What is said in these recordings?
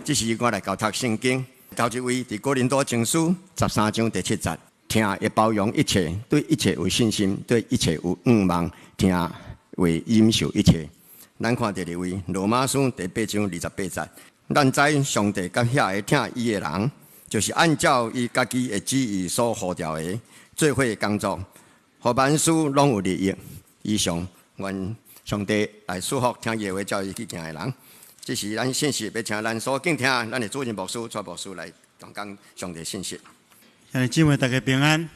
这是我来教读圣经，头一位伫哥林多前书13章第7节，听会包容一切，对一切有信心，对一切有仰望，听会忍受一切。咱看第二位罗马书第8章28节，咱知上帝甲遐个听伊的人，就是按照伊家己的旨意所呼召的，做伙工作，互万事拢有利益。以上，愿上帝来祝福听耶和华教育去行的人。这是咱信息，要请咱所敬听咱的主任牧师、蔡牧师来讲上帝信息。兄弟姊妹，大家平安。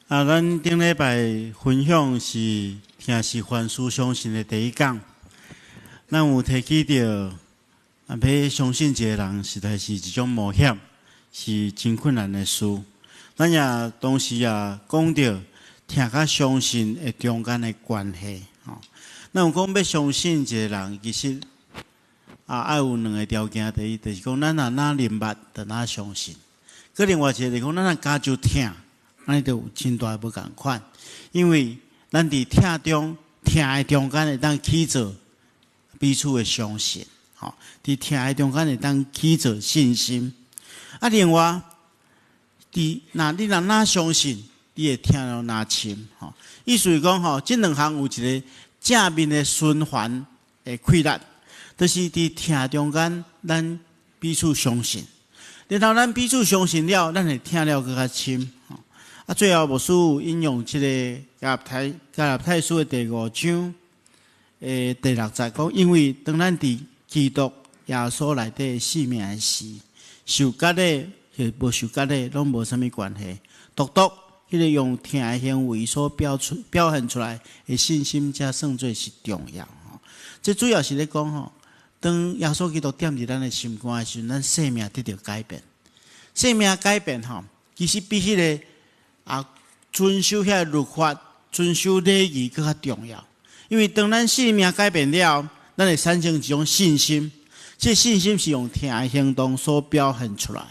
咱顶礼拜分享是听是凡事相信的第一讲，咱有提起到要相信一个人，实在是一种冒险，是真困难的事。咱也同时也讲到听甲相信的中间的关系。咱有讲要相信一个人，其实爱有两个条件，第一就是讲咱哪明捌，就哪相信；佮另外一个就是讲咱加就听，咱就有真大不共款。因为咱伫听的中间会当起做彼此的相信，伫听的中间会当起做信心。另外，你若哪相信，你会听了哪深。意思是讲，这两项有一个正面的循环的规律。就是伫听中间，咱彼此相信，然后咱彼此相信了，咱会听了更较深。最后牧师引用这个加拉太书的第5章第6节讲，因为当咱伫基督耶稣内底死命的时，受割的与无受割的拢无啥物关系。独迄个用听的行为所表现出来的信心，才算做是重要。这主要是咧讲当耶稣基督踮伫咱的心肝的时候，咱生命得到改变。生命改变其实比迄个遵守遐律法、遵守礼仪更较重要。因为当咱生命改变了，咱会产生一种信心。这信心是用听的行动所表现出来。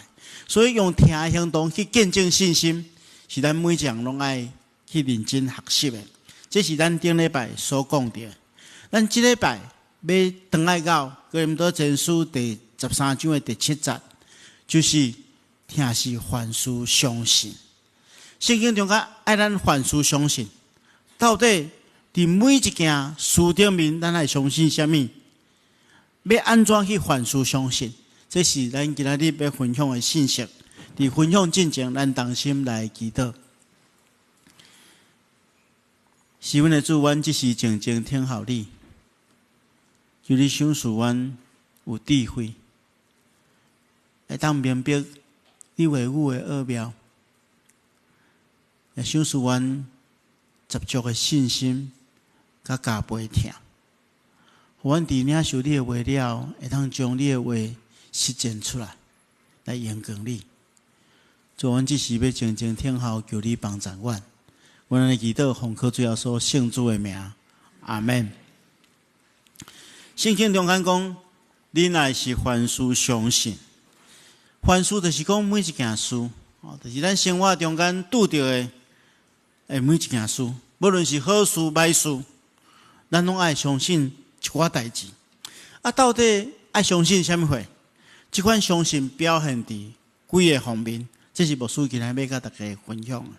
所以用听的行动去见证信心，是咱每一个人拢爱去认真学习的。这是咱顶礼拜所讲的。咱这礼拜要转来到哥林多前书第13章的第7节，就是听是凡事相信。圣经中间爱咱凡事相信，到底伫每一件事顶面，咱爱相信什么？要安怎去凡事相信？这是咱今仔日要分享的信息。伫分享之前，咱同心来祈祷。是阮的主，阮只是静静听候你。求你赏赐阮有智慧，会当明白你话语的奥妙，也赏赐阮十足的信心，甲加倍听。互阮伫领受你的话了，会当将你的话实践出来，来应光你。做阮只是要静静听候，求你帮助阮。阮的祈祷奉靠主耶稣圣主的名，阿门。圣经中间讲，你乃是凡事相信。凡事就是讲每一件事，就是咱生活中间拄到的每一件事，无论是好事歹事，咱拢爱相信一寡代志。到底爱相信什么货？这款相信表现伫几个方面，这是牧师今日要甲大家分享的。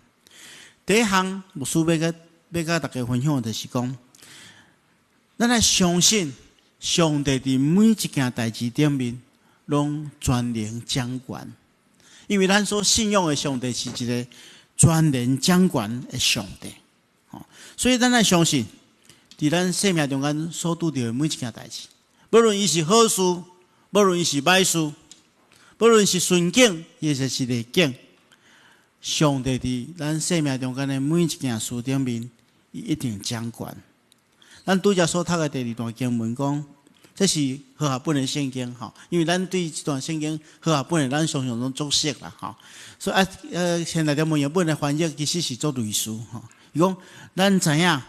第一项，牧师要甲大家分享的就是讲，咱爱相信上帝伫每一件代志顶面，拢全能掌管。因为咱所信仰的上帝是一个全能掌管的上帝，所以咱爱相信，伫咱生命中间所拄到的每一件代志，无论伊是好事，无论伊是歹事，无论是顺境，亦或是逆境，上帝伫咱生命中间的每一件事顶面，伊一定掌管。咱拄则所读的第2段经文讲，这是和合本的圣经因为咱对这段圣经和合本的咱常常拢作识啦所以现在的文言本的翻译其实是做类似伊讲咱知影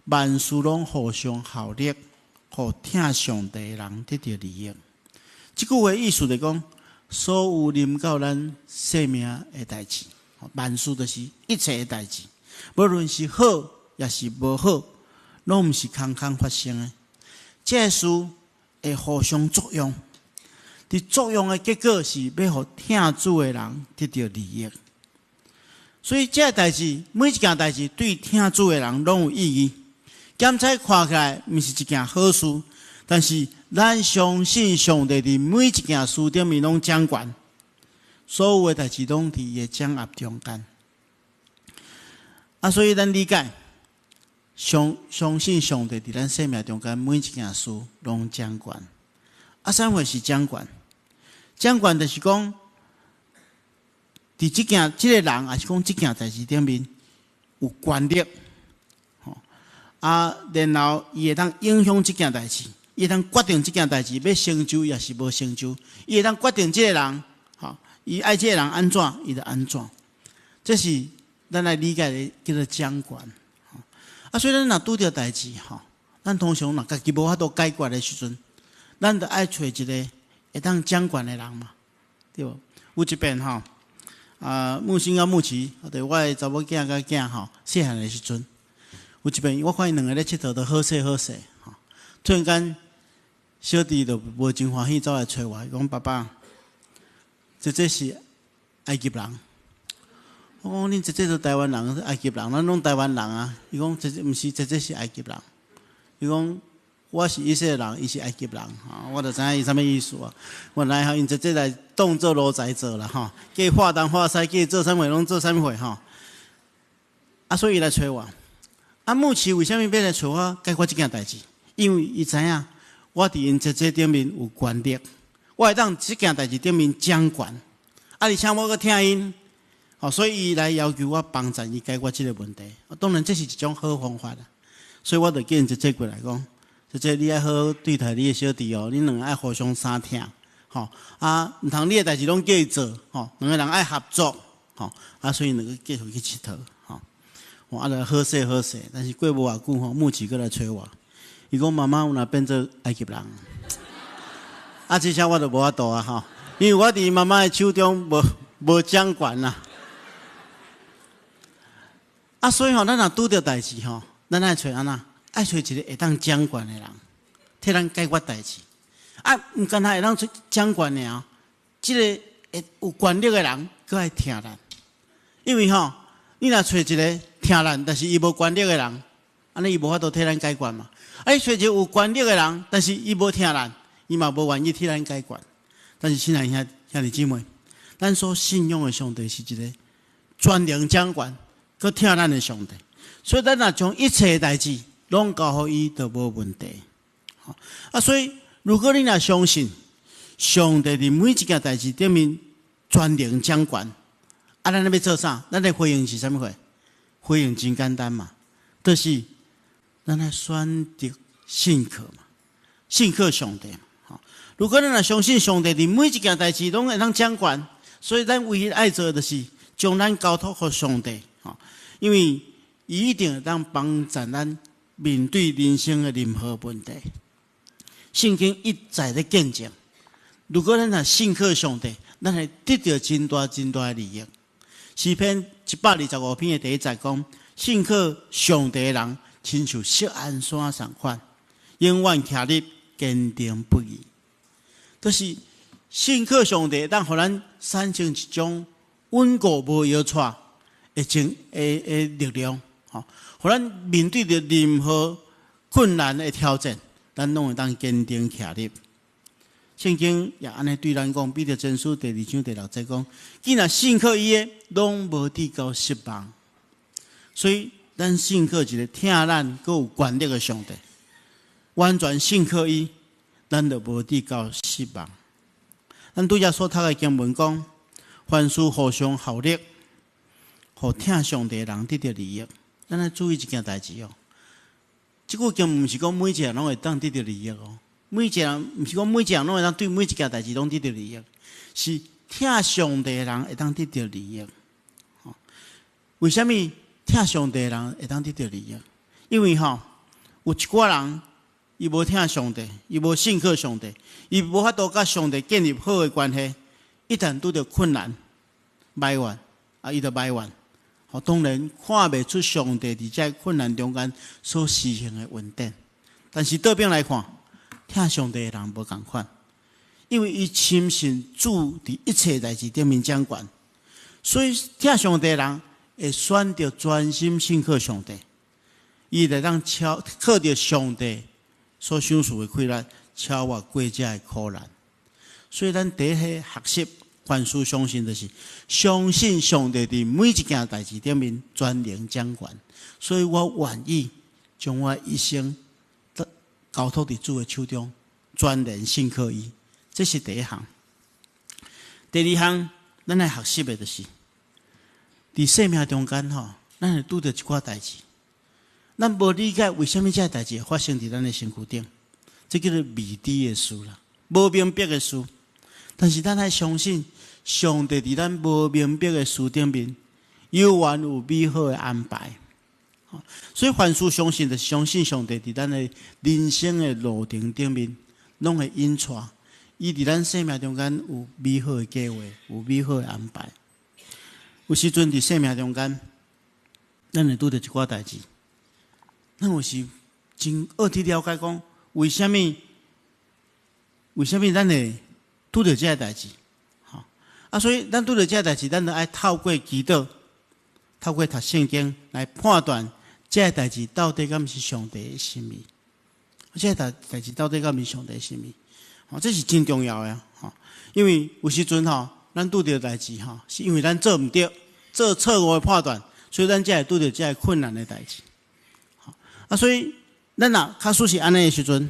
万事拢互相效力，互听上帝的人得到利益。这句话意思就是讲，所有临到咱生命的代志，万事就是一切的代志，无论是好也是无好，拢毋是空空发生的。这事会互相作用，伫作用的结果是要互听主的人得到利益。所以这代志，每一件代志对听主的人拢有意义。检测看起来毋是一件好事，但是咱相信上帝伫每一件事顶面拢掌权，所有的代志拢伫伊的掌握中间。所以咱理解，相信上帝伫咱生命中间每一件事拢掌权。啥货是掌权？掌权就是讲，伫即个人，还是讲即件代志顶面有权力，然后伊会当影响即件代志，伊会当决定即件代志要成就也是无成就，伊会当决定即个人，伊爱即个人安怎，伊就安怎。这是咱来理解的叫做掌权。所以咱若拄着代志，咱通常若家己无法度解决的时阵，咱就爱找一个会当掌权的人嘛，对无？有一遍母亲甲母亲，对我的查某囝甲囝细汉的时阵，有一遍我看因两个咧佚佗，都好势好势，突然间小弟就无真欢喜走来找我，伊讲爸爸，这是埃及人。我讲恁这是台湾人，是埃及人，咱拢台湾人啊。伊讲这毋是，这是埃及人。伊讲我是以色列人，伊是埃及人，我就知影伊啥物意思啊。原来因这来当做奴才做啦，叫画东画西，叫做啥物拢做啥物货所以伊来找我。母亲为虾米要来找我解决这件代志？因为伊知影我伫因这顶面有权力，我会当这件代志顶面掌权。而且我阁听因。所以伊来要求我帮助伊解决这个问题。当然这是一种好方法啦。所以我就叫因姐过来讲，姐你爱好好对待你的小弟哦，恁两个爱互相相听，毋通你的代志拢叫伊做，两个人爱合作，所以两个继续去佚佗，就好势好势。但是过无偌久母亲过来找我，伊讲妈妈有若变做埃及人，这下我就无法度啊因为我伫妈妈的手中无掌权啦。所以咱若拄着代志咱爱找安怎？爱找一个会当掌权的人，替咱解决代志。毋干他会当掌权尔，即个会有权力的人，佫爱听咱。因为你若找一个听咱，但是伊无权力的人，安尼伊无法度替咱解决嘛。你找一个有权力的人，但是伊无听咱，伊嘛无愿意替咱解决。但是亲爱兄弟姊妹，咱所信仰的上帝是一个全能掌权，佮听咱的上帝，所以咱若将一切代志拢交互伊，就无问题。所以如果你若相信上帝伫每一件代志顶面全能掌权，咱要做啥？咱的回应是啥物货？回应真简单嘛，就是咱来选择信靠嘛，信靠上帝嘛。如果咱若相信上帝伫每一件代志拢会当掌权，所以咱唯一爱做的就是将咱交托给上帝，因为伊一定会当帮助咱面对人生的任何问题。圣经一再的见证，如果咱若信靠上帝，咱会得到真大真大的利益。诗篇125篇的第1节讲，信靠上帝的人，亲像锡安山同款，永远徛立坚定不移。就是信靠上帝，当互咱产生一种稳固无摇晃的力量，互咱面对着任何困难的挑战，咱拢会当坚定徛立。圣经也安尼对咱讲，彼得前书第2章第6节讲，既然信靠伊的，拢无得到失望。所以咱信靠一个听咱佮有权力的上帝，完全信靠伊，咱就无得到失望。咱拄则所读的经文讲，凡事互相效力，互听上帝的人得到利益。咱要注意一件代志哦，这句经毋是讲每一个人拢会当得到利益哦。每一个人毋是讲每一个人拢会当对每一件代志拢得到利益，是听上帝的人会当得到利益。为什么听上帝的人会当得到利益？因为有一寡人伊无听上帝，伊无信靠上帝，伊无法度甲上帝建立好的关系。一旦拄着困难、埋怨伊就埋怨。当然看袂出上帝伫这困难中间所施行的恩典。但是倒边来看，听上帝的人无共款，因为伊深信主伫一切代志顶面掌管，所以听上帝的人会选择专心信靠上帝，伊会当靠着上帝所享受的快乐，超越过这的苦难。所以咱第一学习凡事相信，就是相信上帝伫每一件代志顶面全能掌管。所以我愿意将我一生交托伫主的手中，全然信靠伊。这是第一项。第二项，咱来学习的就是伫生命中间咱会拄到一寡代志，咱无理解为什么这代志会发生伫咱的身躯顶，这叫做未知的事啦，无明白的事。但是咱爱相信，上帝伫咱无明白的事顶面，永远有美好的安排。所以凡事相信，就是相信上帝伫咱的人生的路程顶面，拢会引带，伊伫咱生命中间有美好的计划，有美好的安排。有时阵伫生命中间，咱会拄到一寡代志，咱有时真学去了解讲，为什么咱会拄到这个代志？所以咱拄到这个代志，咱就爱透过祈祷，透过读圣经来判断这个代志到底敢是上帝的心意。这个代志到底敢是上帝的心意？这是真重要的。因为有时阵咱拄到代志是因为咱做唔对，做错误的判断，所以咱才会拄到这个困难的代志。所以咱若假使是安尼的时阵，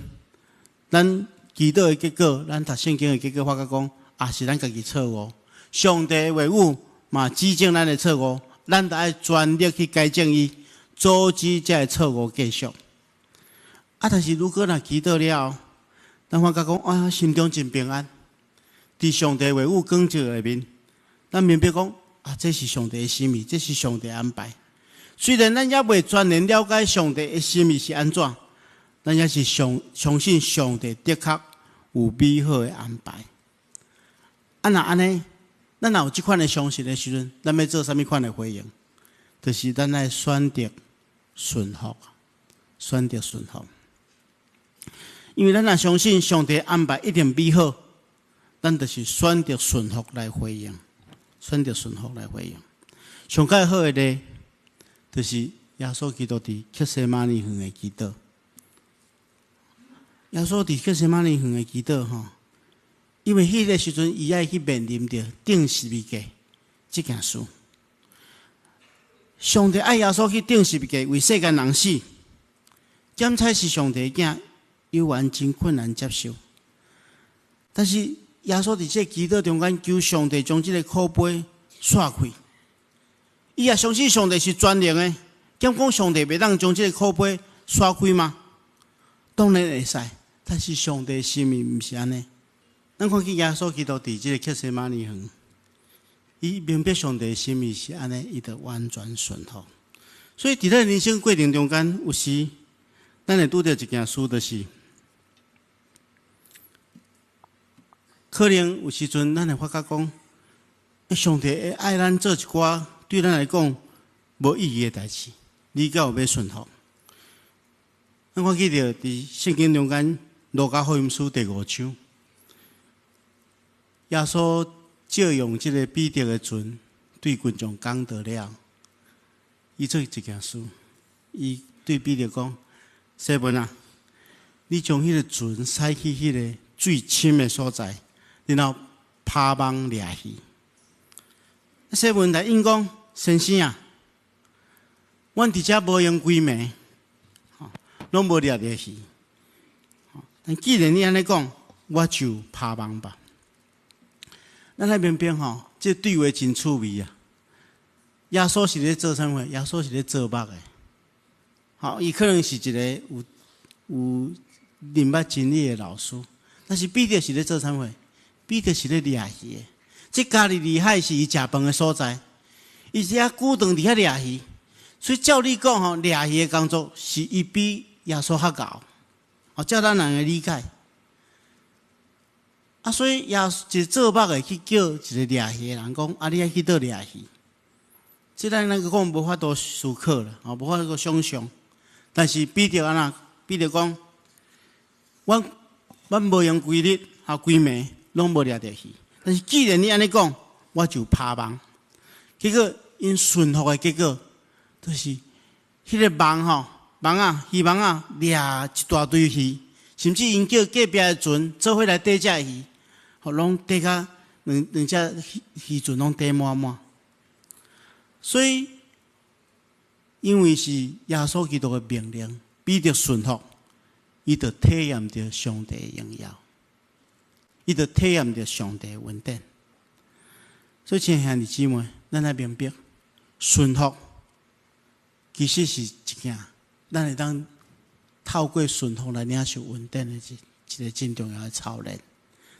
咱祈祷的结果，咱读圣经的结果，发觉讲是咱家己错误。上帝的话语嘛指正咱的错误，咱就爱全力去改正伊，阻止这个错误继续。但是如果若祈祷了后，咱发觉讲心中真平安，伫上帝的话语光照下面，咱明白讲这是上帝的心意，这是上帝的安排。虽然咱也未全然了解上帝的心意是安怎，咱也是相信上帝的确有美好的安排。若安尼，咱若有这款的相信的时阵，咱要做啥物款的回应？就是咱来选择顺服，选择顺服。因为咱若相信上帝安排一定美好，咱就是选择顺服来回应，选择顺服来回应。上较好的咧，就是耶稣基督伫客西马尼园的祈祷。耶稣伫客西马尼园的祈祷因为迄个时阵，伊爱去面临着钉十字架这件事。上帝爱耶稣去钉十字架，为世间人死。检采是上帝的囝，有完真困难接受。但是耶稣伫这祈祷中间，求上帝将这个苦杯刷开。伊也相信上帝是全能的，敢讲上帝袂当将这个苦杯刷开吗？当然会使，但是上帝的心意毋是安尼。咱看见耶稣基督伫这个客西马尼园，伊明白上帝的心意是安尼，伊就完全顺服。所以伫咱人生过程中间，有时咱会拄到一件事，就是可能有时阵咱会发觉讲，上帝会爱咱做一寡对咱来讲无意义的代志，你才有要顺服。咱看见着伫圣经中间，路加福音书第5章。耶稣借用这个彼得的船，对群众讲道了。伊做一件事，伊对彼得讲：“西门啊，你将迄个船驶去迄个最深的所在，然后拍网掠鱼。”西门来应讲：“先生啊，阮伫遮无用几暝，拢无掠着鱼。但既然你安尼讲，我就拍网吧。”咱来明白这对话真趣味啊！耶稣是咧做啥货？耶稣是咧做目的。伊可能是一个有明白真理的老师，但是彼得是咧做啥货？彼得是咧掠鱼的。这加利利海是伊食饭的所在，伊是遐久长伫遐掠鱼，所以照你讲掠鱼的工作是伊比耶稣较高。照咱人的理解。所以也一做目的去叫一个掠鱼的人讲，你爱去倒掠鱼，这咱讲无法度思考啦，无法度想象。但是彼得安那？彼得讲，阮无用几日几暝，拢无掠着鱼。但是既然你安尼讲，我就拍网。结果因顺服的结果，就是迄个网鱼网啊，掠一大堆鱼，甚至因叫隔壁的船做伙来缀只鱼，拢缀甲两只鱼船拢缀满满。所以，因为是耶稣基督的命令，彼得顺服，伊就体验着上帝的荣耀，伊就体验着上帝的恩典。所以，亲爱兄弟姊妹，咱来明白，顺服其实是一件咱会当透过顺服来领受恩典的一个真重要的操练。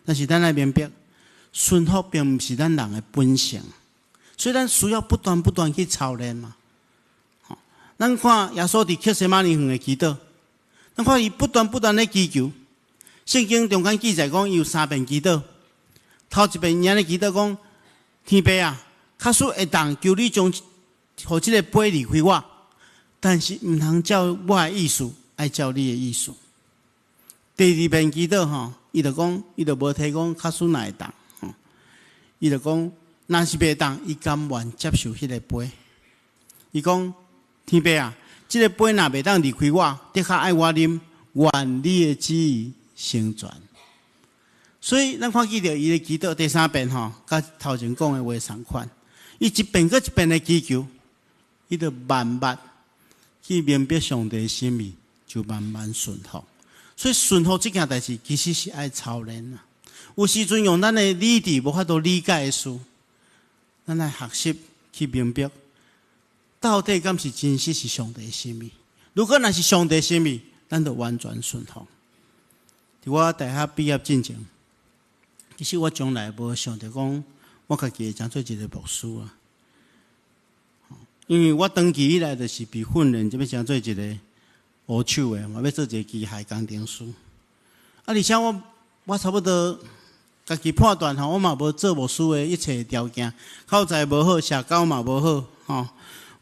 但是，咱来明白，顺服并不是咱人的本性。所以咱需要不断去操练嘛。咱看耶稣伫克西马尼园的祈祷，咱看伊不断的祈求。圣经中间记载讲，伊有3遍祈祷。头一遍伊安尼祈祷讲：天父啊，假使会当求你将互即个杯离开我，但是毋通照我的意思，爱照你的意思。第2遍祈祷伊就讲，伊就无提讲假使哪会当，伊就讲。若是袂当，伊甘愿接受迄个杯。伊讲：天父啊，即个杯若袂当离开我，的确爱我啉，愿你的旨意成全。所以，咱看记着伊的祈祷第3遍甲头前讲的话相款。伊一遍搁一遍的祈求，伊就慢慢去明白上帝的心意，就慢慢顺服。所以，顺服这件代志其实是爱操练啊。有时阵用咱的理智无法度理解的事。咱来学习去明白，到底敢是真实是上帝的心意？如果那是上帝的心意，咱就完全顺服。伫我大学毕业之前，其实我从来无想着讲，我家己会当做一个牧师啊。因为我长期以来就是被训练，就要当做一个学手的，嘛要做一个机械工程师。而且我差不多。家己判断我嘛无做牧师的一切条件，口才无好，社交嘛无好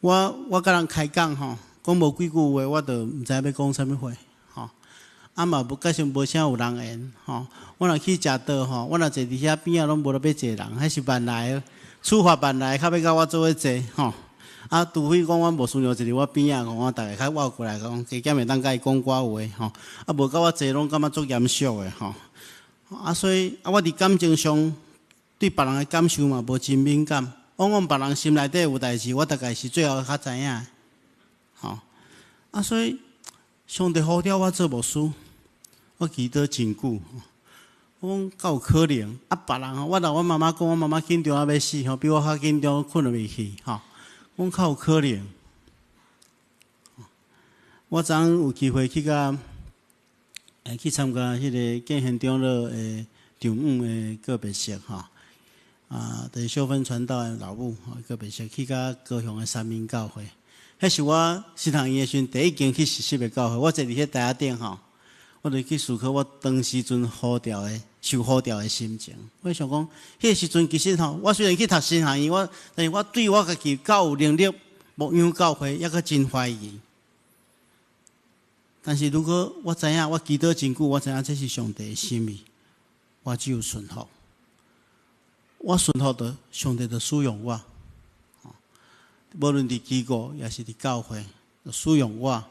我甲人开讲讲无几句话，我就毋知要讲啥物话嘛无加上无啥有人缘我若去食倒我若坐伫遐边仔拢无咧要坐人，迄是万来处罚万来，较要甲我做伙坐除非讲我无需要一个我边仔我逐个较walk过来讲，加减会当甲伊讲寡话无甲我坐拢感觉足严肃的所以我伫感情上对别人的感受嘛无真敏感，往往别人心内底有代志，我大概是最后较知影所以上帝呼召我做牧师，我祈祷真久，我讲敢有可能别人我妈妈讲，我妈妈紧张要死比我较紧张，困袂去我讲较有可能。我昨有机会去去参加迄个建贤长老的长母的告别式就是小芬传道的老母告别式，去甲高雄的三民教会，迄是我新堂医的时阵第一间去实习的教会。我坐伫迄台仔顶我就去思考我当时阵受呼召的心情。我想讲，迄个时阵其实我虽然去读新堂医，但是我对我家己较有能力牧养教会，也阁真怀疑。但是如果我知影，我祈祷真久，我知影这是上帝的心意，我只有顺服。我顺服的，上帝就使用我。无论伫机构也是伫教会，就使用我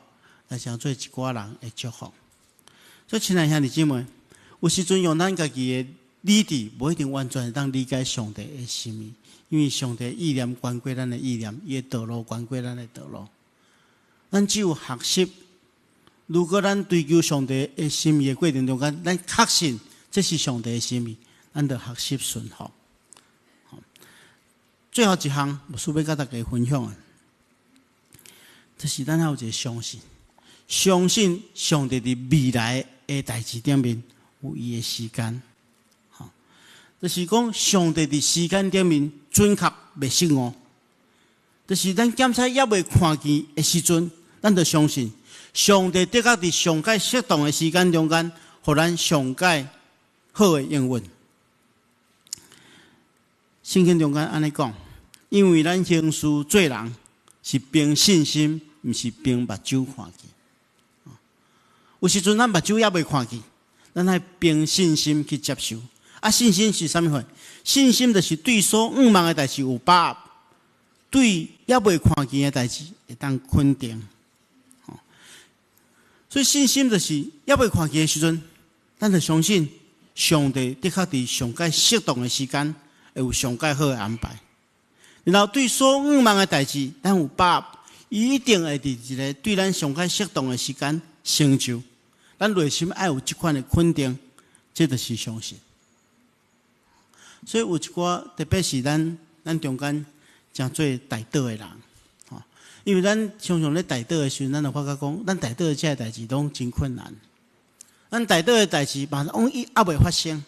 来成做一寡人的祝福。所以，亲爱兄弟姊妹，有时阵用咱家己的理智，无一定完全当理解上帝的心意，因为上帝的意念关过咱的意念，伊的道路关过咱的道路。咱只有学习。如果咱追求上帝的心意的过程中间，咱确信这是上帝的心意，咱就学习顺服。最后一项，牧师要甲大家分享的，就是咱还有一个相信，相信上帝伫未来的代志顶面有伊的时间。就是讲上帝伫时间顶面准确袂失误。就是咱检测也未看见的时阵，咱就相信。上帝的确伫上界适当的时间中间，互咱上界好的应允。圣经中间安尼讲，因为咱行事做人是凭信心，毋是凭目睭看见。有时阵咱目睭也未看见，咱爱凭信心去接受。信心是啥物货？信心就是对所仰望的代志有把握，对还未看见的代志会当肯定。所以信心就是还未看见的时阵，咱就相信上帝的确伫上界适当的时间会有上界好的安排。然后对所仰望的代志，咱有把握，伊一定会伫一个对咱上界适当的时间成就。咱内心爱有这款的肯定，这就是相信。所以有一寡，特别是咱中间诚做大道的人，因为咱常常咧大道的时阵，咱就发觉讲，咱大道的这些代志拢真困难。咱大道的代志，嘛往伊还未发生，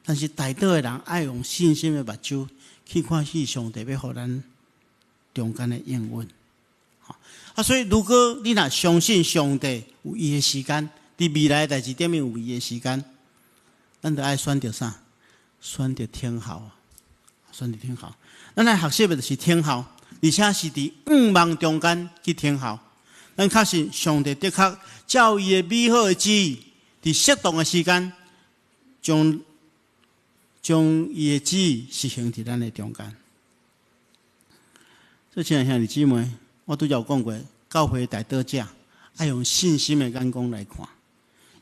但是大道的人爱用信心的目睭去看见上帝要互咱中间的应允。所以如果你若相信上帝有伊的时间，伫未来的代志顶面有伊的时间，咱就爱选择啥？选择天后啊！选择天后。咱来学习的就是天后，而且是伫仰望中间去天后。咱确信上帝的确照伊的美好的旨意，伫适当的时间，将伊的旨意实行伫咱的中间。所以，亲爱兄弟姊妹，我拄则有讲过，教会大道者爱用信心的眼光来看。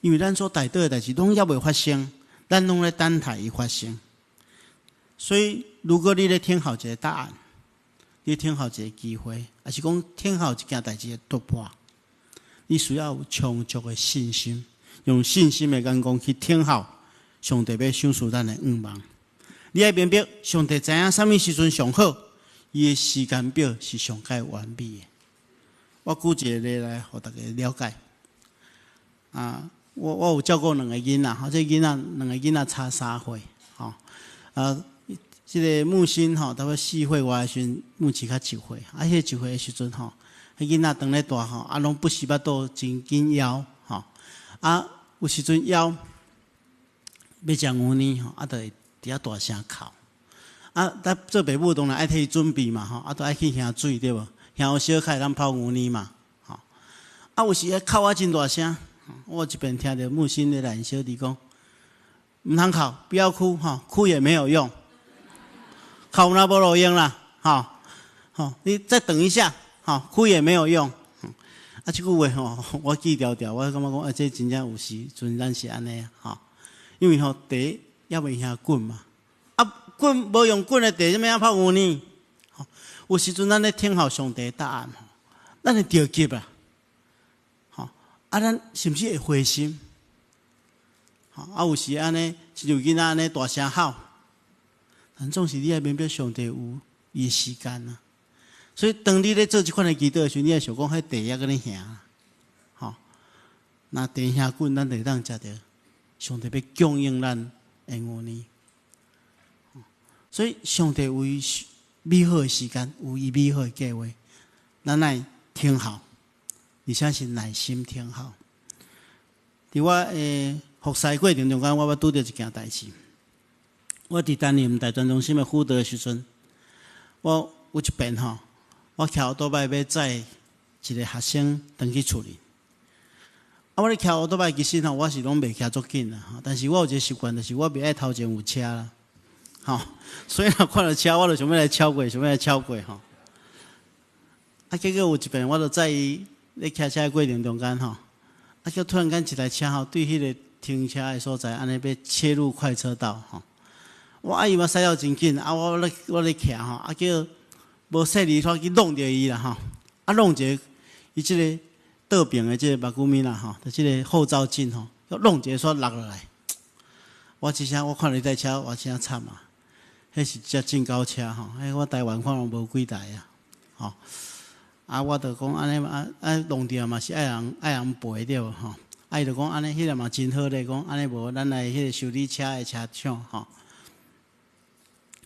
因为咱所大道的代志拢还未发生，咱拢咧等待伊发生。所以，如果你咧听候一个答案，你听候一个机会，还是讲听候一件代志的突破，你需要有充足的信心，用信心的眼光去听候上帝要赏赐咱的仰望。你爱明白，上帝知影什么时阵上好，伊的时间表是上界完美的。我举一个例来，互大家了解。我有照顾两个囡仔，这两个囡仔差3岁，这个木星大概4岁外的时阵，木星较1岁，迄个1岁的时阵迄囡仔当咧大拢不时巴肚真紧枵，有时阵枵要食牛奶就会伫遐大声哭，咱做爸母当然爱替伊准备嘛，都爱去兄水对无？兄有小开咱泡牛奶嘛，有时哭真大声。我这边听到木星的蓝小弟讲，唔通哭，不要哭，哭也没有用，哭那无路用啦，你再等一下，哭也没有用。这句话我记条条，我感觉讲，这真正有时阵咱是安尼因为茶还未遐滚嘛，滚无用滚的茶，怎么样泡牛奶？有时阵咱咧听候上帝答案，咱会着急啊。咱是不是会灰心？有时安尼，亲像囡仔安尼大声吼，但总是你要明白上帝有伊时间啊。所以当你咧做这款的祈祷的时候，你要想讲，迄茶还搁咧响，那茶响滚，咱就当食着上帝要供应咱的牛奶。所以上帝有伊美好的时间，有伊美好的计划，咱来听候。而且是耐心听候。伫我服侍过程中间，我拄到一件代志。我伫担任大专中心的辅导的时阵，我有一遍我骑奥多摆要载一个学生回去厝里。我咧骑奥多摆其实我是拢袂骑足紧啦，但是我有一个习惯，就是我袂爱头前有车啦。所以若看到车，我就想要来超过，结果有一遍，我就载伊。咧骑车的过程中间叫突然间一台车对迄个停车的所在，安尼要切入快车道我伊嘛驶了真紧，我咧骑叫无细力去弄着伊啦弄一个伊即个倒边的即个目睭面啦就即个后照镜要弄一个煞落落来。我真正我看到迄台车，我真惨啊！迄是只进口车迄我台湾看拢无几台我就讲安尼弄掉嘛是爱人赔对无伊就讲安尼，迄个嘛真好咧，讲安尼无咱来迄个修理车的车厂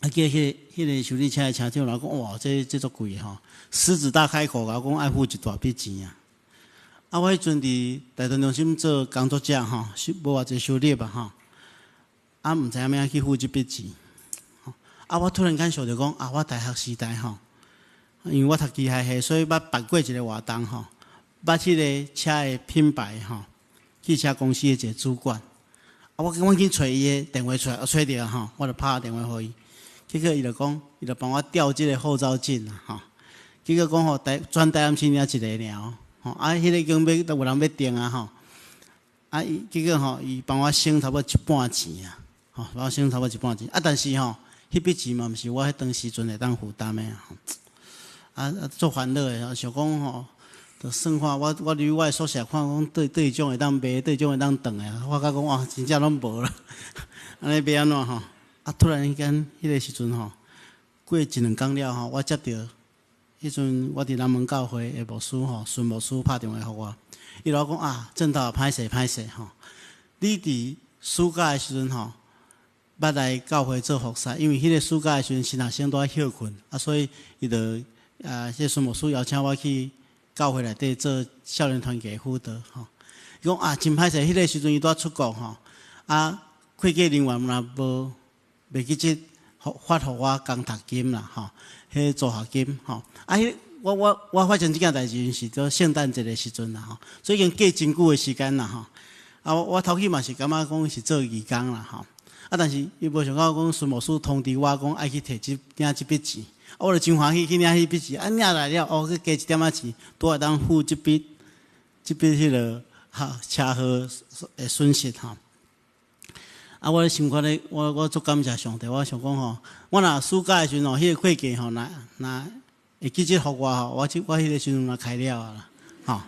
叫迄个修理车的车厂来讲，哇，这足贵狮子大开口甲我讲爱付一大笔钱我迄阵伫大专中心做工作者无偌济收入毋知影要去付这笔钱我突然间想着讲我大学时代因为我读机械系，所以捌办过一个活动捌迄个车的品牌汽车公司的一个主管我去找伊的电话出来，我找着吼，我就拍电话互伊。结果伊就讲，伊就帮我调即个后照镜啦，吼。结果讲吼，全台南市领一个尔，吼，迄个已经要有人要订啊，吼。结果吼，伊帮我省差不多一半钱啊，吼，帮我省差不多一半钱。但是吼，迄笔钱嘛，毋是我迄当时阵会当负担的啊。做烦恼的，想讲吼，就算看我离我的宿舍看讲对种会当卖，对种会当断的，我甲讲哇，真正拢无啦。安尼要安怎吼？突然间，迄个时阵吼，过1、2工了吼，我接到迄阵我伫南门教会的牧师吼，孙牧师拍电话互我，伊老讲正道歹势吼，你伫暑假的时阵吼，捌来教会做服侍，因为迄个暑假的时阵新学生都在休困，所以伊就迄个孙牧师邀请我去教会内底做少年团契辅导吼。伊讲真歹势，迄个时阵伊拄出国吼，会计人员若袂记即发互我工读金啦吼，迄助学金吼。我发生即件代志是做圣诞节的时阵啦吼，所以已经过真久的时间啦吼。我头起嘛是感觉讲是做义工啦吼。但是伊无想到讲孙牧师通知我讲爱去摕领即笔钱，我就真欢喜去领迄笔钱。领来了，去加一点仔钱，拄会当付即笔迄个车祸的损失吼。我咧心肝咧，我足感谢上帝。我想讲吼，我若暑假的时阵吼，迄个会计吼，若会记即互我吼，我迄个时阵若开了啦，吼。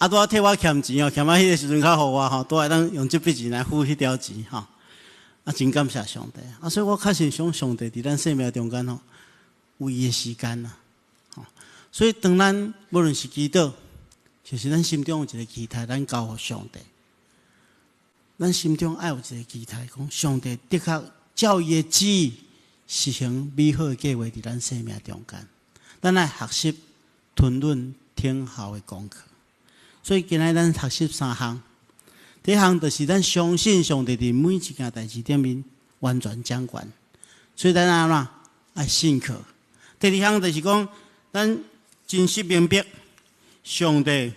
拄仔替我欠钱哦，欠迄个时阵较互我吼，拄会当用即笔钱来付迄条钱吼。真感谢上帝。所以我确实想上帝伫咱生命中间吼，有伊的时间啦，吼。所以当咱无论是祈祷，就是咱心中有一个期待，咱交互上帝。咱心中爱有一个期待，讲上帝的确照伊的旨意实行美好的计划伫咱生命中间。咱来学习吞论听效的功课。所以今仔咱学习3项，第一项就是咱相信上帝伫每一件代志顶面完全掌管。所以咱安怎爱信靠。第二项就是讲，咱真实明白上帝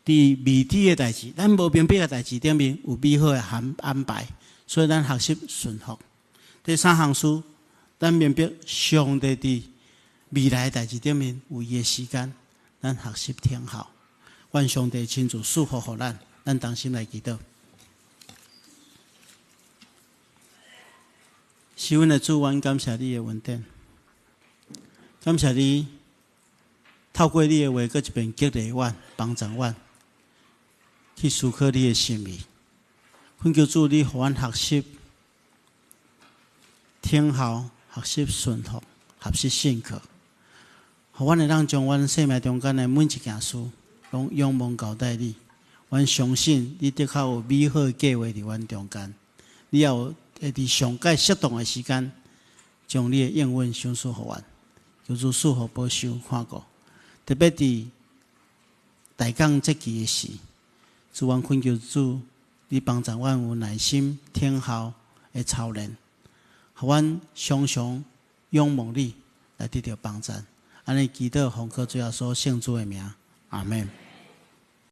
伫未知的代志，咱无明白的代志顶面有美好的安排，所以咱学习顺服。第三项事，咱明白上帝伫未来的代志顶面有伊的时间，咱学习听候。愿上帝亲自赐福予咱，咱同心来祈祷。是阮的主，阮感谢你的恩典，感谢你透过你的话，搁一遍激励阮、帮助阮。去思考你的心意，恳求主你，互阮学习听候，学习顺服，学习信靠，互阮会当将阮生命中间的每一件事，拢仰望交代你。阮相信你的确有美好的计划伫阮中间，你也会伫上界适当的时间，将你的应允赏赐互阮。求主赐福保守看顾，特别伫大港这期的事。主，阮恳求主，你帮助阮有耐心听候的操练，互阮常常仰望你来得到帮助。安尼祈祷奉靠主耶稣圣主的名，阿门。